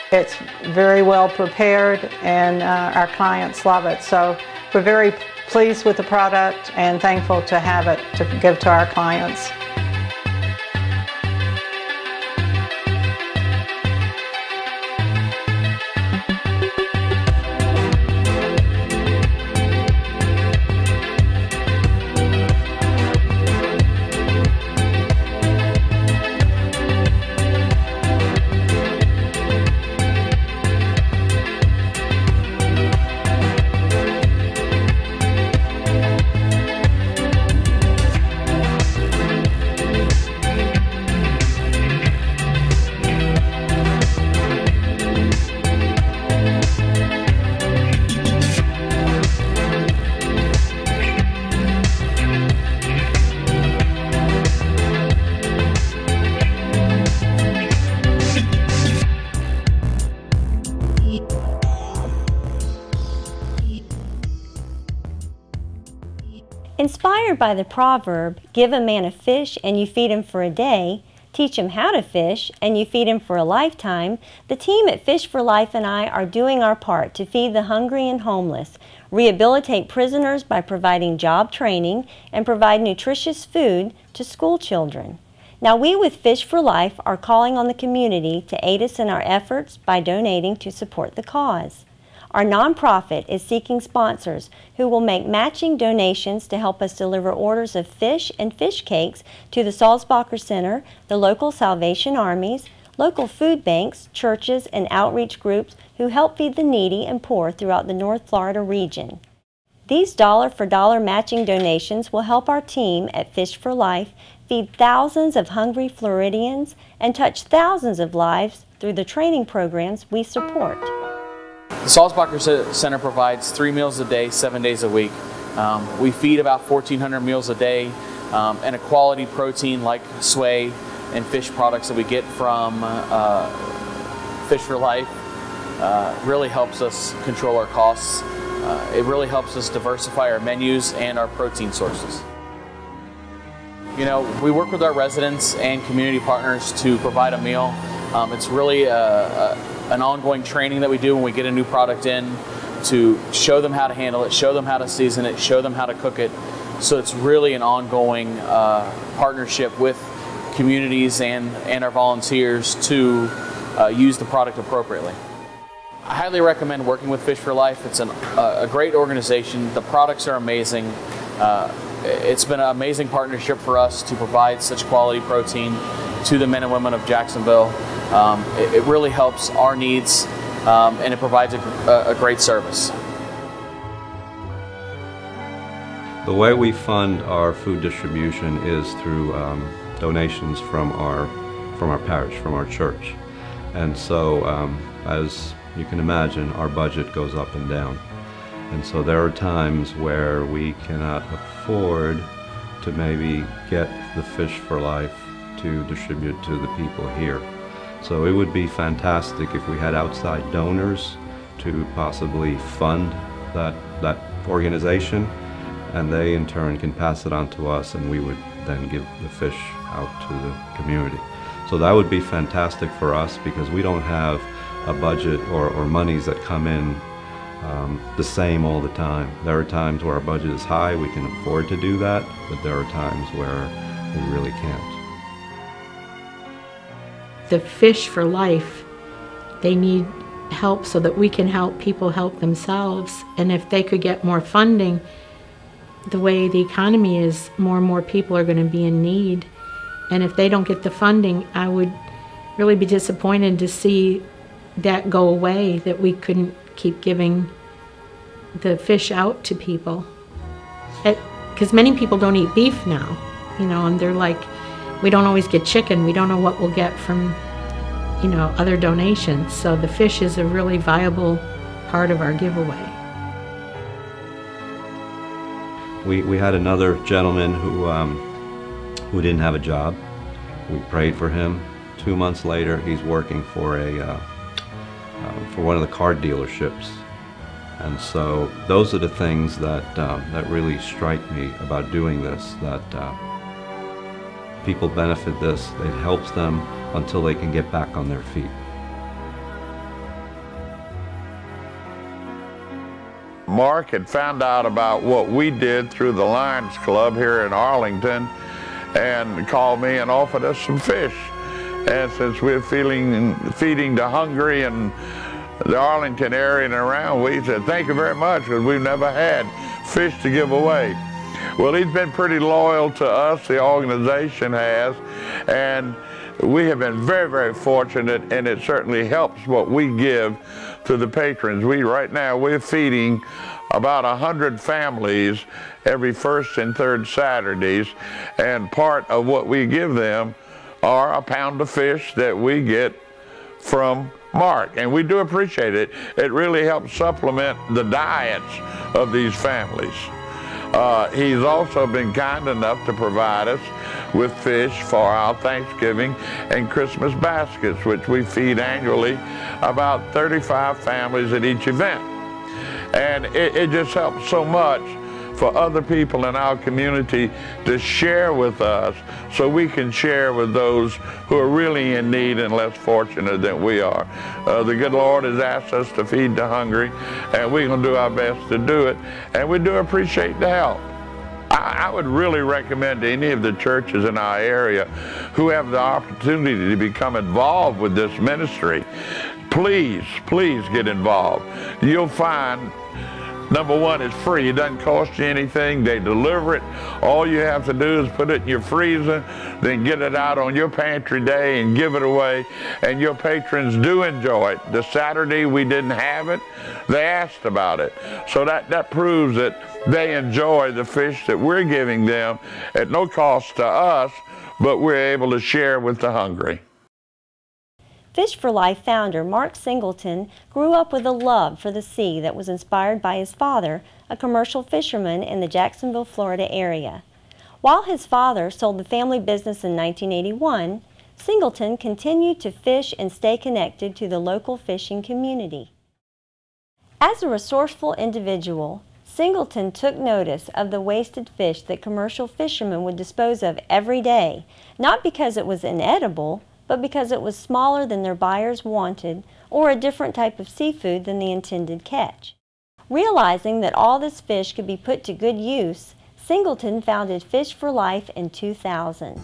It's very well prepared, and our clients love it. So we're very pleased with the product and thankful to have it to give to our clients. Inspired by the proverb, give a man a fish and you feed him for a day, teach him how to fish and you feed him for a lifetime, the team at Fish for Life and I are doing our part to feed the hungry and homeless, rehabilitate prisoners by providing job training, and provide nutritious food to school children. Now we with Fish for Life are calling on the community to aid us in our efforts by donating to support the cause. Our nonprofit is seeking sponsors who will make matching donations to help us deliver orders of fish and fish cakes to the Sulzbacher Center, the local Salvation Armies, local food banks, churches, and outreach groups who help feed the needy and poor throughout the North Florida region. These dollar-for-dollar matching donations will help our team at Fish for Life feed thousands of hungry Floridians and touch thousands of lives through the training programs we support. The Sulzbacher Center provides 3 meals a day, 7 days a week. We feed about 1,400 meals a day, and a quality protein like sway and fish products that we get from Fish for Life really helps us control our costs. It really helps us diversify our menus and our protein sources. You know, we work with our residents and community partners to provide a meal. It's really an ongoing training that we do when we get a new product in to show them how to handle it, show them how to season it, show them how to cook it. So it's really an ongoing partnership with communities and our volunteers to use the product appropriately. I highly recommend working with Fish for Life. It's a great organization. The products are amazing. It's been an amazing partnership for us to provide such quality protein to the men and women of Jacksonville. It really helps our needs, and it provides a great service. The way we fund our food distribution is through donations from our parish, from our church. And so, as you can imagine, our budget goes up and down. And so there are times where we cannot afford to maybe get the Fish for Life to distribute to the people here. So it would be fantastic if we had outside donors to possibly fund that organization, and they in turn can pass it on to us, and we would then give the fish out to the community. So that would be fantastic for us, because we don't have a budget or monies that come in the same all the time. There are times where our budget is high, we can afford to do that, but there are times where we really can't. The Fish for Life, they need help so that we can help people help themselves. And if they could get more funding, the way the economy is, more and more people are going to be in need. And if they don't get the funding, I would really be disappointed to see that go away, that we couldn't keep giving the fish out to people. Because many people don't eat beef now, you know, and they're like, we don't always get chicken. We don't know what we'll get from, you know, other donations. So the fish is a really viable part of our giveaway. We had another gentleman who didn't have a job. We prayed for him. 2 months later, he's working for one of the car dealerships. And so those are the things that really strike me about doing this, that people benefit this. It helps them until they can get back on their feet. Mark had found out about what we did through the Lions Club here in Arlington and called me and offered us some fish. And since we're feeding the hungry and the Arlington area and around, we said thank you very much, because we've never had fish to give away. Well, he's been pretty loyal to us, the organization has, and we have been very, very fortunate, and it certainly helps what we give to the patrons. Right now we're feeding about 100 families every first and third Saturdays, and part of what we give them are a pound of fish that we get from Mark, and we do appreciate it. It really helps supplement the diets of these families. He's also been kind enough to provide us with fish for our Thanksgiving and Christmas baskets, which we feed annually about 35 families at each event. And it just helps so much for other people in our community to share with us, so we can share with those who are really in need and less fortunate than we are. The good Lord has asked us to feed the hungry, and we're going to do our best to do it, and we do appreciate the help. I would really recommend to any of the churches in our area who have the opportunity to become involved with this ministry, please, please get involved. You'll find, number one, it's free. It doesn't cost you anything. They deliver it. All you have to do is put it in your freezer, then get it out on your pantry day and give it away, and your patrons do enjoy it. The Saturday we didn't have it, they asked about it. So that proves that they enjoy the fish that we're giving them at no cost to us, but we're able to share with the hungry. Fish for Life founder Mark Singleton grew up with a love for the sea that was inspired by his father, a commercial fisherman in the Jacksonville, Florida area. While his father sold the family business in 1981, Singleton continued to fish and stay connected to the local fishing community. As a resourceful individual, Singleton took notice of the wasted fish that commercial fishermen would dispose of every day, not because it was inedible, but because it was smaller than their buyers wanted or a different type of seafood than the intended catch. Realizing that all this fish could be put to good use, Singleton founded Fish for Life in 2000.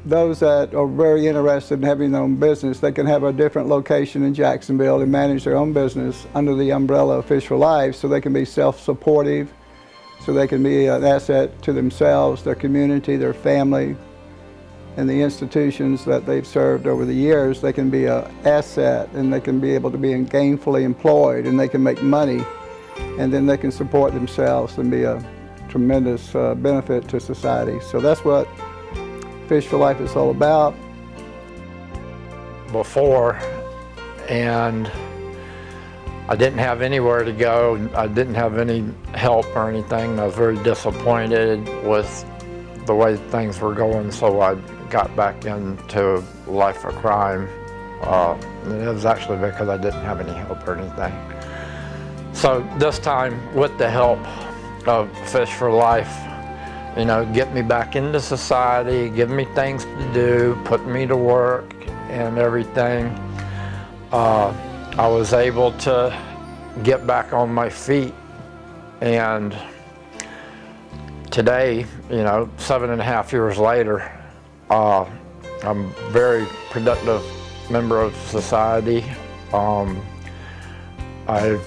Those that are very interested in having their own business, they can have a different location in Jacksonville and manage their own business under the umbrella of Fish for Life, so they can be self-supportive, so they can be an asset to themselves, their community, their family, and the institutions that they've served over the years. They can be an asset, and they can be able to be gainfully employed, and they can make money, and then they can support themselves and be a tremendous benefit to society. So that's what Fish for Life is all about. Before, and I didn't have anywhere to go. I didn't have any help or anything. I was very disappointed with the way things were going, so I got back into life of crime. It was actually because I didn't have any help or anything. So this time, with the help of Fish for Life, you know, get me back into society, give me things to do, put me to work and everything. I was able to get back on my feet, and today, you know, 7.5 years later, I'm a very productive member of society. I've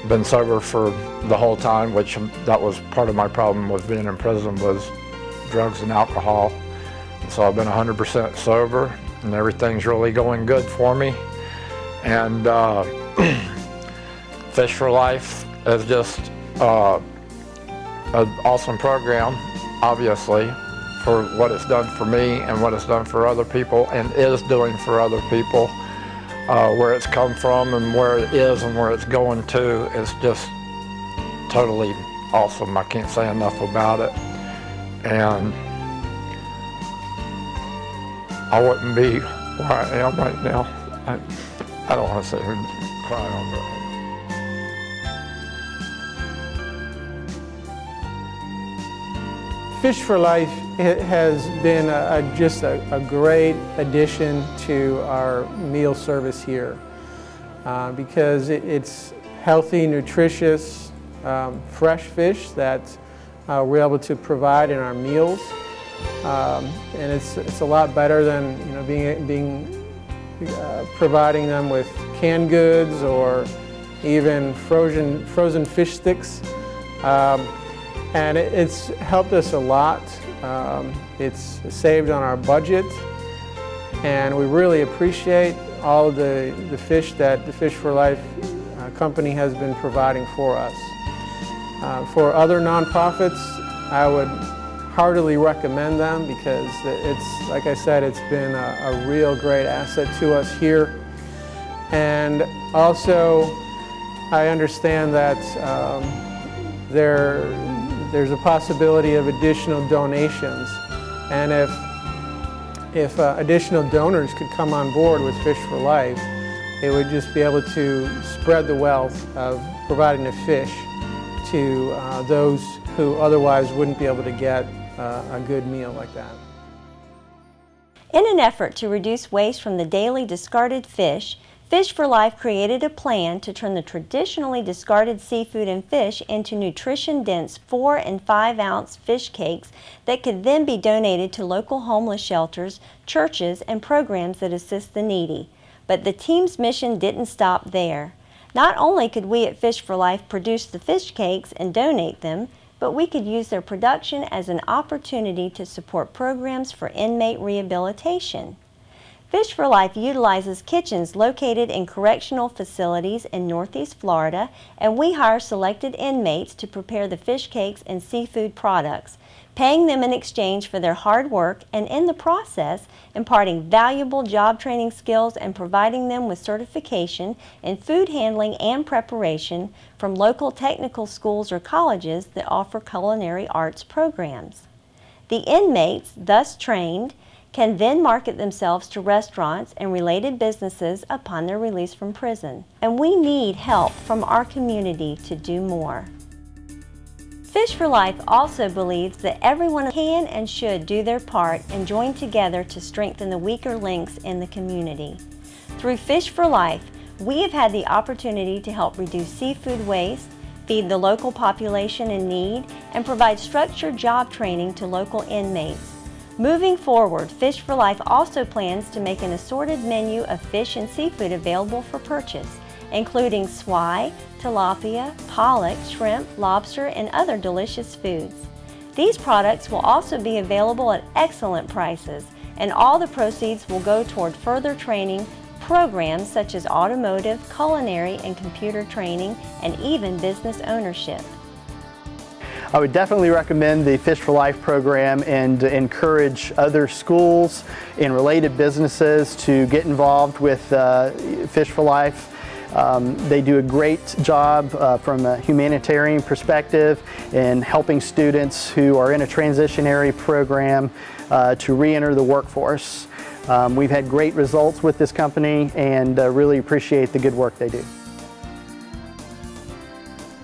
been sober for the whole time, which that was part of my problem with being in prison, was drugs and alcohol. So I've been 100% sober, and everything's really going good for me. And Fish for Life is just an awesome program, obviously, for what it's done for me and what it's done for other people and is doing for other people. Where it's come from and where it is and where it's going to, is just totally awesome. I can't say enough about it. And I wouldn't be where I am right now. I don't want to sit here and cry over it. Fish for Life has been just a great addition to our meal service here, because it's healthy, nutritious, fresh fish that we're able to provide in our meals. And it's a lot better than providing them with canned goods or even frozen fish sticks. And it's helped us a lot. It's saved on our budget, and we really appreciate all of the fish that the Fish for Life company has been providing for us. For other nonprofits, I would heartily recommend them because it's, like I said, it's been a real great asset to us here. And also, I understand that there's a possibility of additional donations, and if additional donors could come on board with Fish for Life, it would just be able to spread the wealth of providing the fish to those who otherwise wouldn't be able to get a good meal like that. In an effort to reduce waste from the daily discarded fish, Fish for Life created a plan to turn the traditionally discarded seafood and fish into nutrition-dense 4- and 5-ounce fish cakes that could then be donated to local homeless shelters, churches, and programs that assist the needy. But the team's mission didn't stop there. Not only could we at Fish for Life produce the fish cakes and donate them, but we could use their production as an opportunity to support programs for inmate rehabilitation. Fish for Life utilizes kitchens located in correctional facilities in Northeast Florida, and we hire selected inmates to prepare the fish cakes and seafood products, paying them in exchange for their hard work and in the process imparting valuable job training skills and providing them with certification in food handling and preparation from local technical schools or colleges that offer culinary arts programs. The inmates, thus trained, can then market themselves to restaurants and related businesses upon their release from prison. And we need help from our community to do more. Fish for Life also believes that everyone can and should do their part and join together to strengthen the weaker links in the community. Through Fish for Life, we have had the opportunity to help reduce seafood waste, feed the local population in need, and provide structured job training to local inmates. Moving forward, Fish for Life also plans to make an assorted menu of fish and seafood available for purchase, including swai, tilapia, pollock, shrimp, lobster, and other delicious foods. These products will also be available at excellent prices, and all the proceeds will go toward further training programs such as automotive, culinary, and computer training, and even business ownership. I would definitely recommend the Fish for Life program and encourage other schools and related businesses to get involved with Fish for Life. They do a great job from a humanitarian perspective in helping students who are in a transitionary program to re-enter the workforce. We've had great results with this company and really appreciate the good work they do.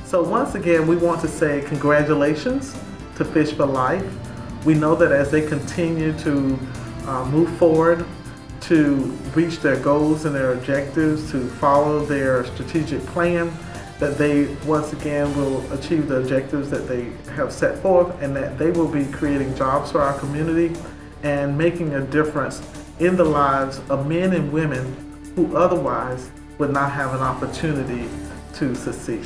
So once again, we want to say congratulations to Fish for Life. We know that as they continue to move forward to reach their goals and their objectives, to follow their strategic plan, that they once again will achieve the objectives that they have set forth, and that they will be creating jobs for our community and making a difference in the lives of men and women who otherwise would not have an opportunity to succeed.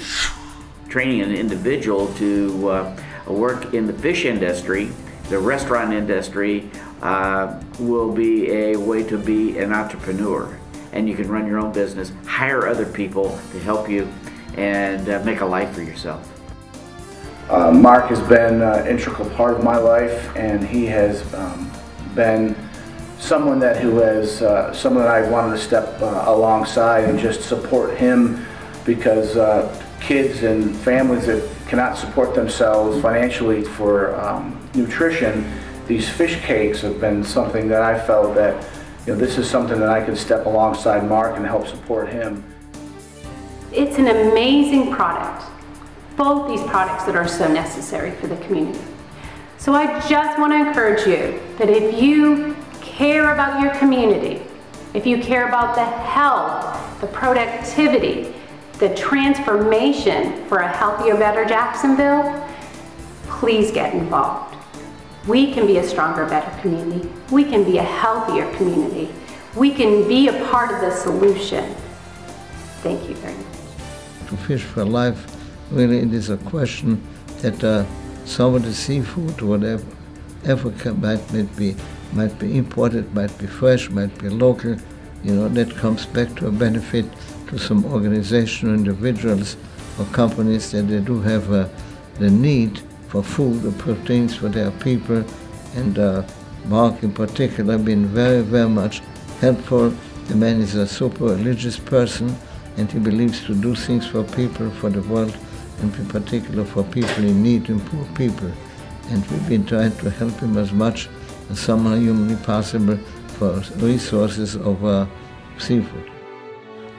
Training an individual to work in the fish industry, the restaurant industry, will be a way to be an entrepreneur. And you can run your own business, hire other people to help you, and make a life for yourself. Mark has been an integral part of my life, and he has been someone that I wanted to step alongside and just support him, because kids and families that cannot support themselves financially for nutrition, these fish cakes have been something that I felt that, this is something that I can step alongside Mark and help support him. It's an amazing product, both these products that are so necessary for the community. So I just want to encourage you that if you care about your community, if you care about the health, the productivity, the transformation for a healthier, better Jacksonville, please get involved. We can be a stronger, better community. We can be a healthier community. We can be a part of the solution. Thank you very much. To Fish for Life, really it is a question that some of the seafood, whatever might be imported, might be fresh, might be local, that comes back to a benefit to some organization, individuals or companies that they do have the need for food, the proteins for their people, and Mark in particular been very, very much helpful. The man is a super religious person, and he believes to do things for people, for the world, and in particular for people in need and poor people. And we've been trying to help him as much as somehow humanly possible for resources of seafood.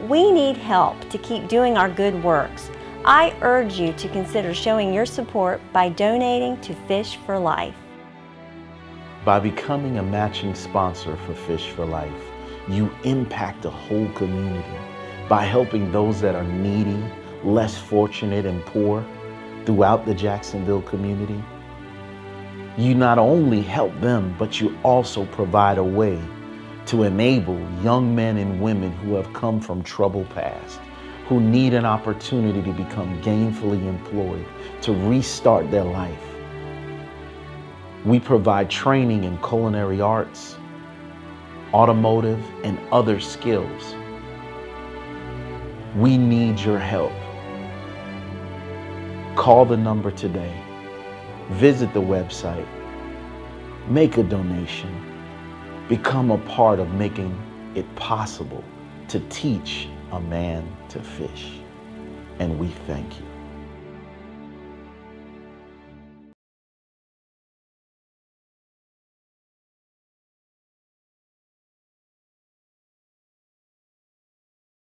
We need help to keep doing our good works. I urge you to consider showing your support by donating to Fish for Life. By becoming a matching sponsor for Fish for Life, you impact a whole community by helping those that are needy, less fortunate, and poor throughout the Jacksonville community. You not only help them, but you also provide a way to enable young men and women who have come from troubled past, who need an opportunity to become gainfully employed, to restart their life. We provide training in culinary arts, automotive, and other skills. We need your help. Call the number today. Visit the website. Make a donation. Become a part of making it possible to teach a man to fish. And we thank you.